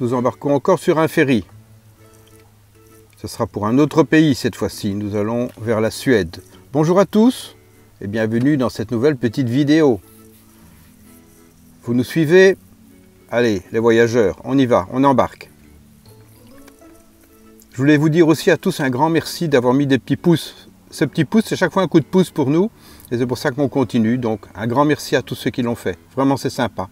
nous embarquons encore sur un ferry. Ce sera pour un autre pays cette fois-ci. Nous allons vers la Suède. Bonjour à tous et bienvenue dans cette nouvelle petite vidéo. Vous nous suivez? Allez, les voyageurs, on y va, on embarque. Je voulais vous dire aussi à tous un grand merci d'avoir mis des petits pouces. Ces petits pouces, c'est chaque fois un coup de pouce pour nous et c'est pour ça qu'on continue. Donc un grand merci à tous ceux qui l'ont fait. Vraiment, c'est sympa.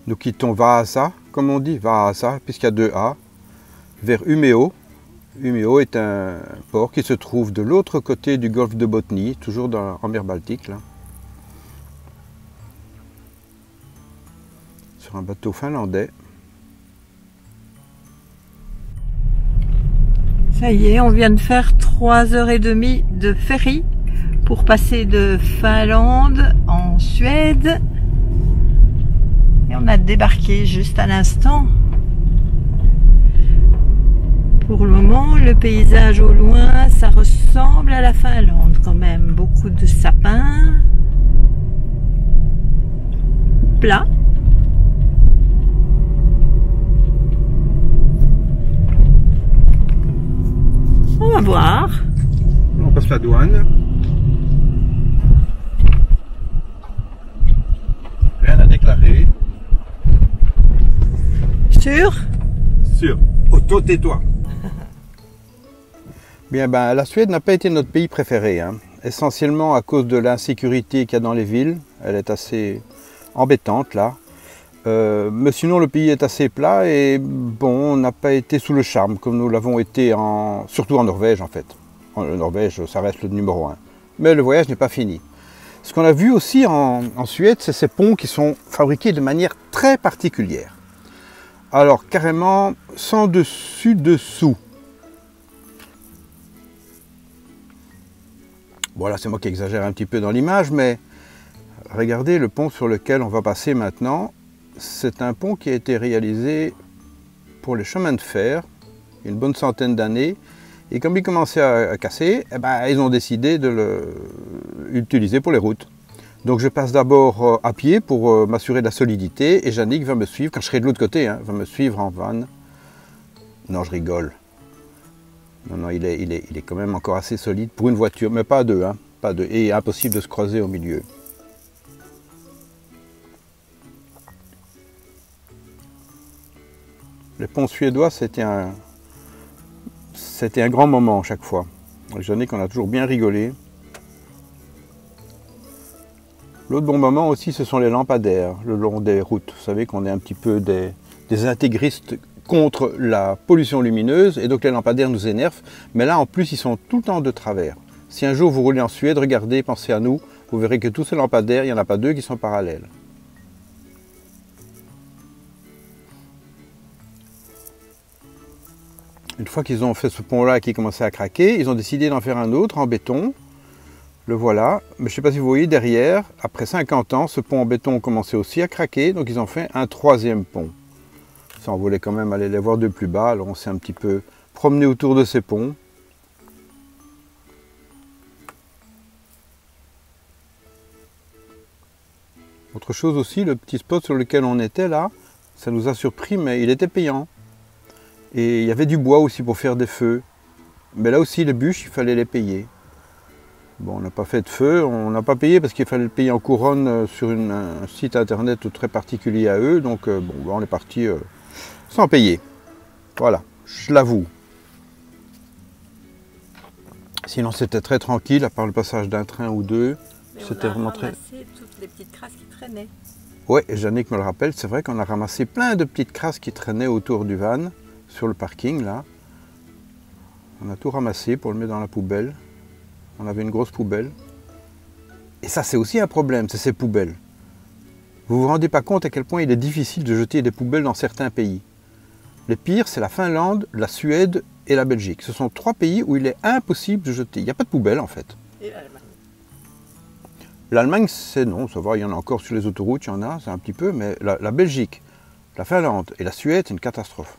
Nous quittons Vaasa, comme on dit, Vaasa, puisqu'il y a deux A, vers Umeå. Umeå est un port qui se trouve de l'autre côté du golfe de Botnie, toujours en mer Baltique, là. Sur un bateau finlandais. Ça y est, on vient de faire 3h30 de ferry pour passer de Finlande en Suède. Et on a débarqué juste à l'instant. Pour le moment, le paysage au loin, ça ressemble à la Finlande quand même. Beaucoup de sapins. Plat. On va voir. On passe la douane. Rien à déclarer. Sûr? Sûr. Auto, tais-toi. Bien, la Suède n'a pas été notre pays préféré, hein. Essentiellement à cause de l'insécurité qu'il y a dans les villes. Elle est assez embêtante là. Mais sinon le pays est assez plat et bon, on n'a pas été sous le charme comme nous l'avons été surtout en Norvège en fait. En Norvège, ça reste le numéro 1. Mais le voyage n'est pas fini. Ce qu'on a vu aussi en Suède, c'est ces ponts qui sont fabriqués de manière très particulière. Alors carrément sans dessus-dessous. Voilà, c'est moi qui exagère un petit peu dans l'image, mais regardez le pont sur lequel on va passer maintenant. C'est un pont qui a été réalisé pour les chemins de fer, une bonne centaine d'années. Et comme il commençait à casser, ils ont décidé de l'utiliser pour les routes. Donc je passe d'abord à pied pour m'assurer de la solidité. Et Yannick va me suivre, quand je serai de l'autre côté, hein, va me suivre en van. Non, je rigole. Non, il est quand même encore assez solide pour une voiture, mais pas à deux, hein, pas à deux. Et impossible de se croiser au milieu. Le pont suédois, c'était un grand moment chaque fois. Yannick, on a toujours bien rigolé. L'autre bon moment aussi, ce sont les lampadaires le long des routes. Vous savez qu'on est un petit peu des intégristes contre la pollution lumineuse et donc les lampadaires nous énervent. Mais là, en plus, ils sont tout le temps de travers. Si un jour vous roulez en Suède, regardez, pensez à nous, vous verrez que tous ces lampadaires, il n'y en a pas deux qui sont parallèles. Une fois qu'ils ont fait ce pont-là qui commençait à craquer, ils ont décidé d'en faire un autre en béton. Le voilà. Mais je ne sais pas si vous voyez derrière, après 50 ans, ce pont en béton commençait aussi à craquer. Donc ils ont fait un troisième pont. Ça, on voulait quand même aller les voir de plus bas. Alors on s'est un petit peu promené autour de ces ponts. Autre chose aussi, le petit spot sur lequel on était là, ça nous a surpris, mais il était payant. Et il y avait du bois aussi pour faire des feux. Mais là aussi, les bûches, il fallait les payer. Bon, on n'a pas fait de feu, on n'a pas payé parce qu'il fallait le payer en couronne sur un site internet très particulier à eux. Donc, on est parti sans payer. Voilà, je l'avoue. Sinon, c'était très tranquille, à part le passage d'un train ou deux. C'était vraiment très... toutes les petites crasses qui traînaient. Oui, Yannick me le rappelle, c'est vrai qu'on a ramassé plein de petites crasses qui traînaient autour du van. Sur le parking là, on a tout ramassé pour le mettre dans la poubelle. On avait une grosse poubelle. Et ça c'est aussi un problème, c'est ces poubelles. Vous vous rendez pas compte à quel point il est difficile de jeter des poubelles dans certains pays. Les pires, c'est la Finlande, la Suède et la Belgique. Ce sont trois pays où il est impossible de jeter. Il n'y a pas de poubelle en fait. Et l'Allemagne? L'Allemagne, c'est non, ça va, il y en a encore sur les autoroutes, il y en a, c'est un petit peu, mais la Belgique, la Finlande et la Suède, c'est une catastrophe.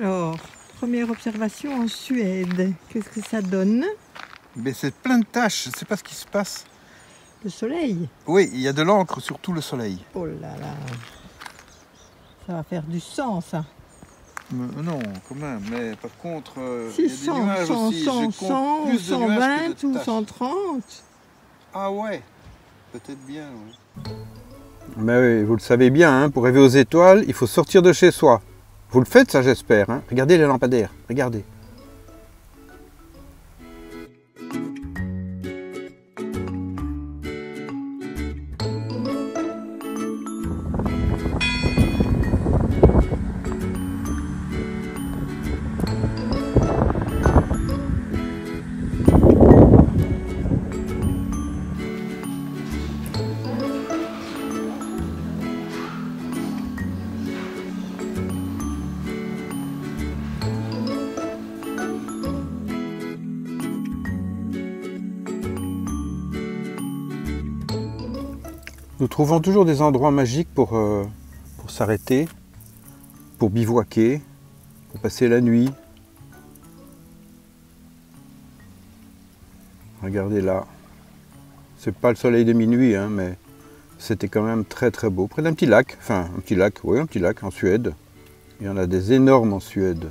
Alors, première observation en Suède. Qu'est-ce que ça donne? Mais c'est plein de taches, je ne sais pas ce qui se passe. Le soleil. Oui, il y a de l'encre sur tout le soleil. Oh là là. Ça va faire du sang, ça. Non, quand même, mais par contre, Si, il y a des 100, nuages 100, aussi. 100, Je compte 100, plus de nuages 120 que de ou taches. 130. Ah ouais, peut-être bien, oui. Mais oui, vous le savez bien, hein, pour rêver aux étoiles, il faut sortir de chez soi. Vous le faites, ça, j'espère. Hein. Regardez les lampadaires, regardez. Nous trouvons toujours des endroits magiques pour s'arrêter, pour bivouaquer, pour passer la nuit. Regardez là. C'est pas le soleil de minuit, hein, mais c'était quand même très très beau. Près d'un petit lac, enfin un petit lac, oui, un petit lac en Suède. Il y en a des énormes en Suède.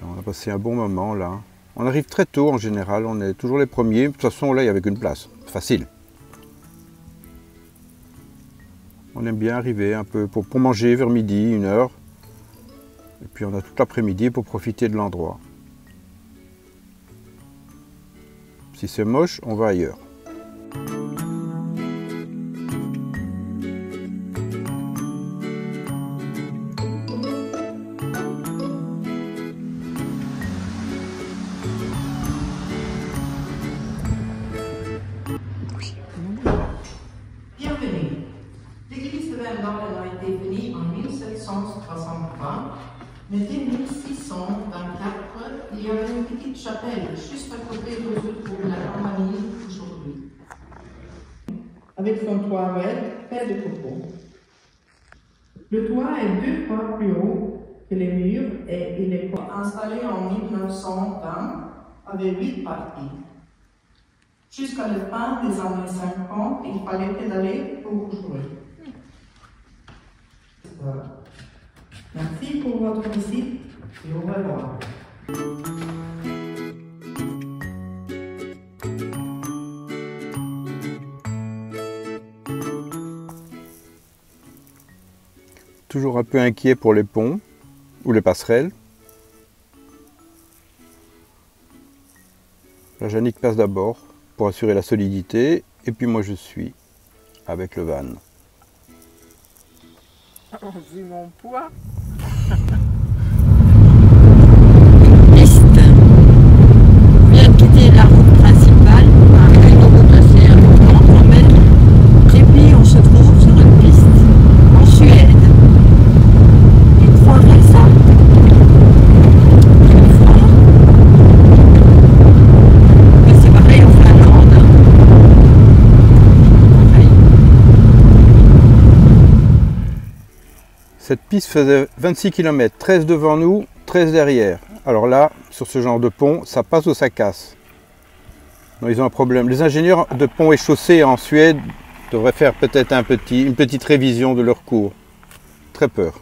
On a passé un bon moment là. On arrive très tôt en général, on est toujours les premiers. De toute façon là il n'y avait qu'une place, facile. On aime bien arriver un peu pour manger vers midi, 1h. Et puis on a tout l'après-midi pour profiter de l'endroit. Si c'est moche, on va ailleurs. Bienvenue. L'église de Vendôme a été finie en 1763, mais dès 1624, il y avait une petite chapelle juste à côté de la campanile aujourd'hui, avec son toit vert fait de copeaux. Le toit est 2 fois plus haut que les murs et il est installé en 1920 avec 8 parties. Jusqu'à la fin des années 50, il fallait pédaler pour jouer. Voilà. Merci pour votre visite et au revoir. Toujours un peu inquiet pour les ponts ou les passerelles. La Jannick passe d'abord pour assurer la solidité et puis moi je suis avec le van. Vu mon poids. Piste. On vient de quitter la route principale, après l'autoroute assez importante quand même. Et puis on se trouve sur une piste en Suède. Il faudrait ça. Une fois. Mais c'est pareil en Finlande. Pareil. Cette piste faisait 26 km, 13 devant nous, 13 derrière. Alors là, sur ce genre de pont, ça passe ou ça casse. Non, ils ont un problème. Les ingénieurs de ponts et chaussées en Suède devraient faire peut-être une petite révision de leur cours. Très peur.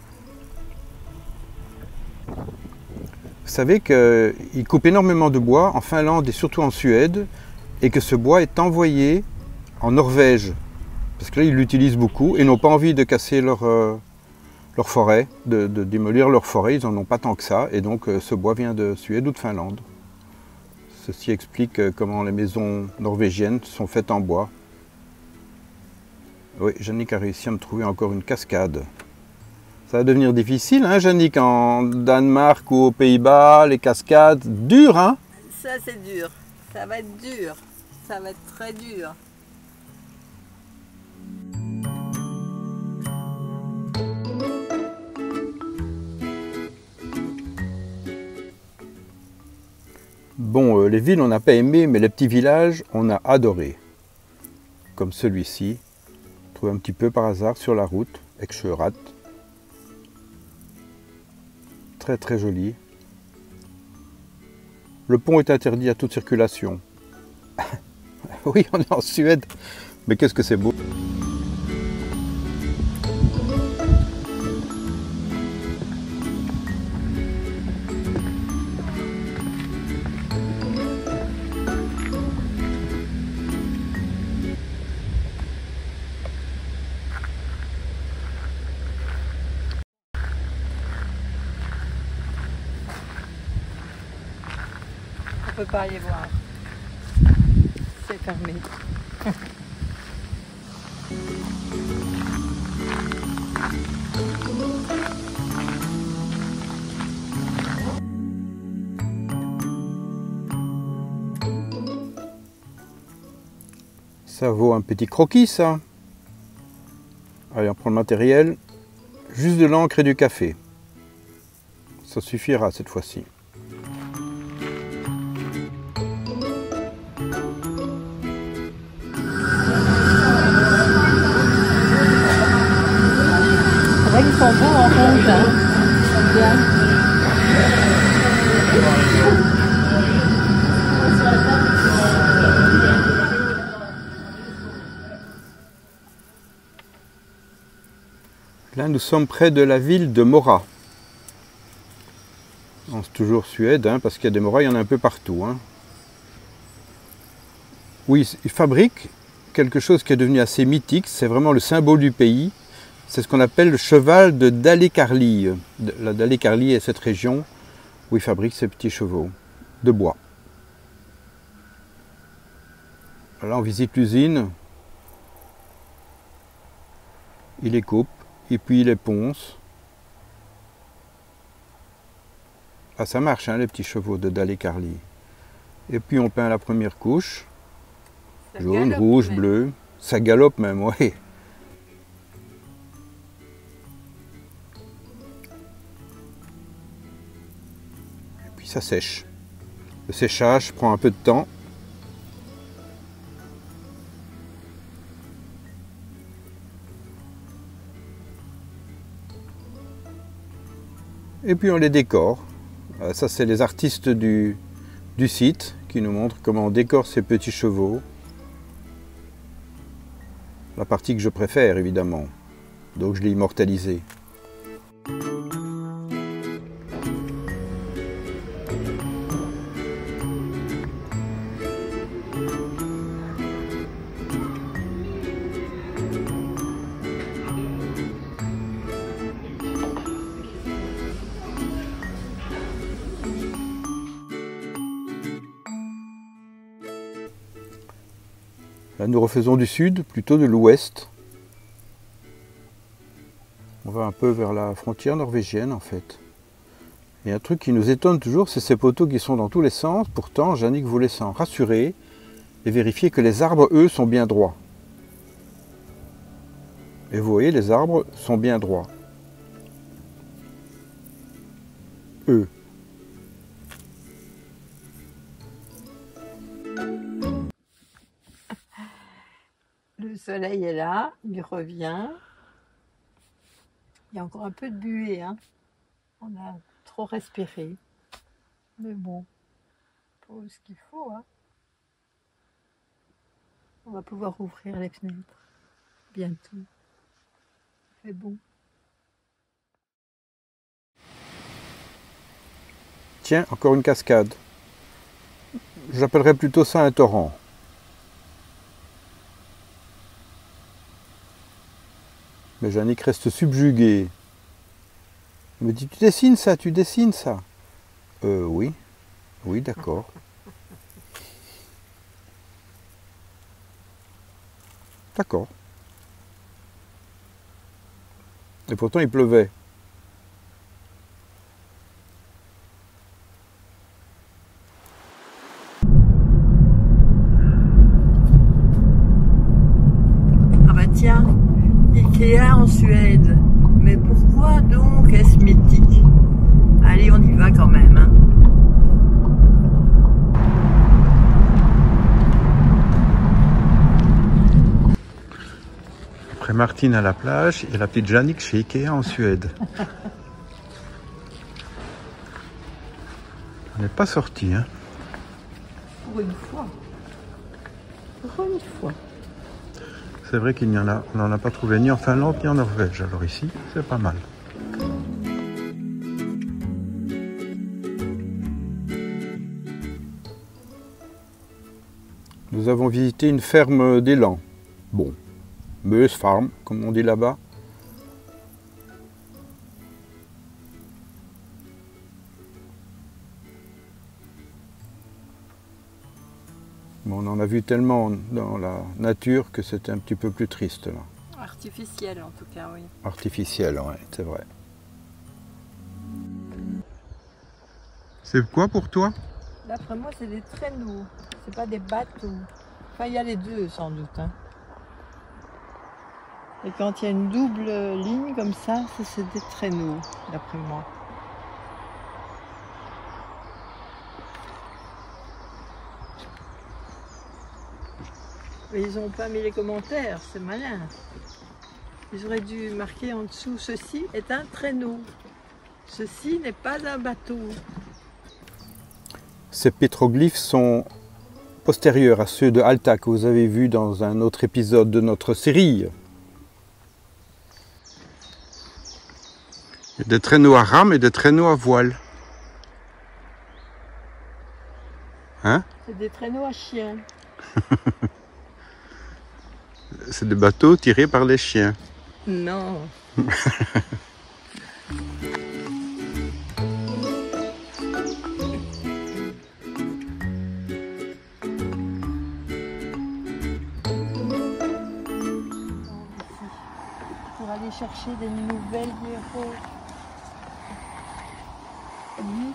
Vous savez qu'ils coupent énormément de bois en Finlande et surtout en Suède, et que ce bois est envoyé en Norvège. Parce que là, ils l'utilisent beaucoup et n'ont pas envie de casser leur forêt, de démolir leur forêt, ils n'en ont pas tant que ça, et donc ce bois vient de Suède ou de Finlande. Ceci explique comment les maisons norvégiennes sont faites en bois. Oui, Jannick a réussi à me trouver encore une cascade. Ça va devenir difficile, hein, Jannick, en Danemark ou aux Pays-Bas, les cascades, dur, hein? Ça c'est dur, ça va être dur, ça va être très dur. Bon, les villes, on n'a pas aimé, mais les petits villages, on a adoré. Comme celui-ci, trouvé un petit peu par hasard sur la route, Ekshörat. Très très joli. Le pont est interdit à toute circulation. Oui, on est en Suède. Mais qu'est-ce que c'est beau. On peut pas y voir. C'est fermé. Ça vaut un petit croquis, ça. Allez, on prend le matériel. Juste de l'encre et du café. Ça suffira cette fois-ci. Ils sont beaux en rouge, hein. Bien. Là, nous sommes près de la ville de Mora. C'est toujours Suède, hein, parce qu'il y a des Mora, il y en a un peu partout. Hein. Oui, ils fabriquent quelque chose qui est devenu assez mythique, c'est vraiment le symbole du pays. C'est ce qu'on appelle le cheval de Dalecarlie. La Dalecarlie est cette région où ils fabriquent ces petits chevaux de bois. Là, on visite l'usine. Il les coupe et puis il les ponce. Ah, ça marche, hein, les petits chevaux de Dalecarlie. Et puis on peint la première couche. Ça Jaune, galope rouge, même. bleu. Ça galope même, oui. Ça sèche. Le séchage prend un peu de temps. Et puis on les décore. Ça, c'est les artistes du site qui nous montrent comment on décore ces petits chevaux. La partie que je préfère, évidemment. Donc je l'ai immortalisé. Là, nous refaisons du sud, plutôt de l'ouest. On va un peu vers la frontière norvégienne, en fait. Et un truc qui nous étonne toujours, c'est ces poteaux qui sont dans tous les sens. Pourtant, Jannick voulait s'en rassurer et vérifier que les arbres, eux, sont bien droits. Et vous voyez, les arbres sont bien droits. Eux. Le soleil est là, il revient. Il y a encore un peu de buée, hein. On a trop respiré. Mais bon, pour ce qu'il faut, hein. On va pouvoir ouvrir les fenêtres bientôt. Il fait bon. Tiens, encore une cascade. J'appellerais plutôt ça un torrent. Mais Jannick reste subjugué. Il me dit, tu dessines ça, tu dessines ça. Oui. Oui, d'accord. D'accord. Et pourtant, il pleuvait. Ah bah tiens, Ikea en Suède. Mais pourquoi donc est-ce mythique? Allez, on y va quand même, hein. Après Martine à la plage et la petite Jannick chez Ikea en Suède. On n'est pas sorti, hein. Pour une fois. Pour une fois. C'est vrai qu'il n'y en a, on n'en a pas trouvé ni en Finlande ni en Norvège. Alors ici, c'est pas mal. Nous avons visité une ferme d'élan. Bon, Meuse Farm, comme on dit là-bas. Bon, on en a vu tellement dans la nature que c'était un petit peu plus triste là. Artificiel en tout cas, oui. Artificiel, ouais, c'est vrai. C'est quoi pour toi? D'après moi, c'est des traîneaux. C'est pas des bateaux. Enfin, il y a les deux sans doute. Hein. Et quand il y a une double ligne comme ça c'est des traîneaux, d'après moi. Mais ils n'ont pas mis les commentaires, c'est malin. Ils auraient dû marquer en dessous, ceci est un traîneau. Ceci n'est pas un bateau. Ces pétroglyphes sont postérieurs à ceux de Alta que vous avez vus dans un autre épisode de notre série. Il y a des traîneaux à rames et des traîneaux à voile. Hein? C'est des traîneaux à chiens. C'est des bateaux tirés par les chiens. Non. Pour aller chercher des nouvelles héros. Oui.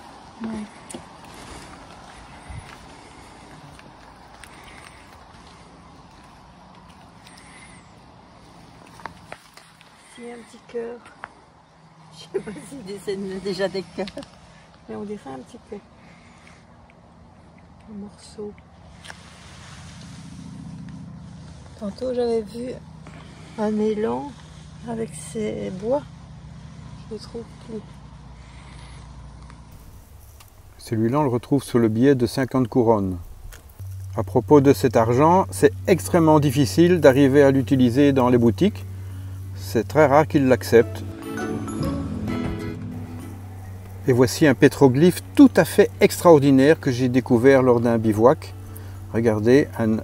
Ici un petit cœur. Je sais pas s'il dessine déjà des cœurs, mais on dirait un petit cœur. Un morceau. Tantôt j'avais vu un élan avec ses bois. Je le trouve plus. Celui-là, on le retrouve sur le billet de 50 couronnes. À propos de cet argent, c'est extrêmement difficile d'arriver à l'utiliser dans les boutiques. C'est très rare qu'ils l'acceptent. Et voici un pétroglyphe tout à fait extraordinaire que j'ai découvert lors d'un bivouac. Regardez, un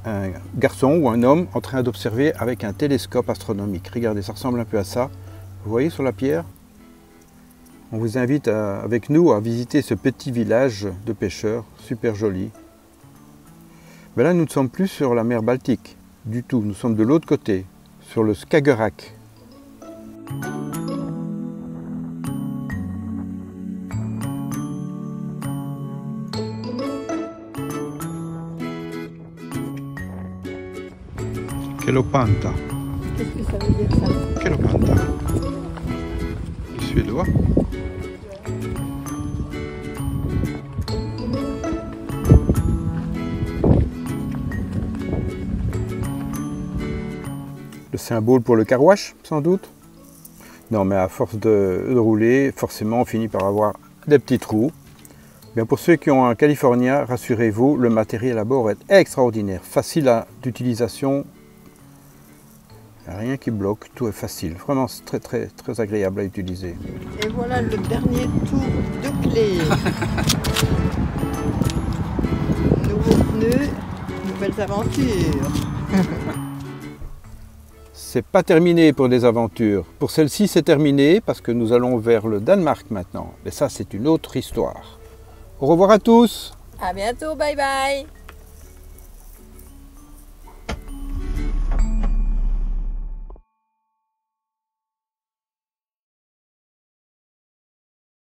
garçon ou un homme en train d'observer avec un télescope astronomique. Regardez, ça ressemble un peu à ça. Vous voyez sur la pierre? On vous invite avec nous à visiter ce petit village de pêcheurs, super joli. Mais là, nous ne sommes plus sur la mer Baltique, du tout. Nous sommes de l'autre côté, sur le Skagerrak. Kelopanta. Qu'est-ce que ça veut dire ça? Kelopanta. Le suédois. Le symbole pour le carouage, sans doute. Non, mais à force de rouler, forcément, on finit par avoir des petits trous. Bien, pour ceux qui ont un California, rassurez-vous, le matériel à bord est extraordinaire, facile d'utilisation. Rien qui bloque, tout est facile. Vraiment, c'est très, très, très agréable à utiliser. Et voilà le dernier tour de clé. Nouveaux pneus, nouvelles aventures. C'est pas terminé pour des aventures. Pour celle-ci, c'est terminé parce que nous allons vers le Danemark maintenant. Mais ça, c'est une autre histoire. Au revoir à tous. À bientôt, bye bye.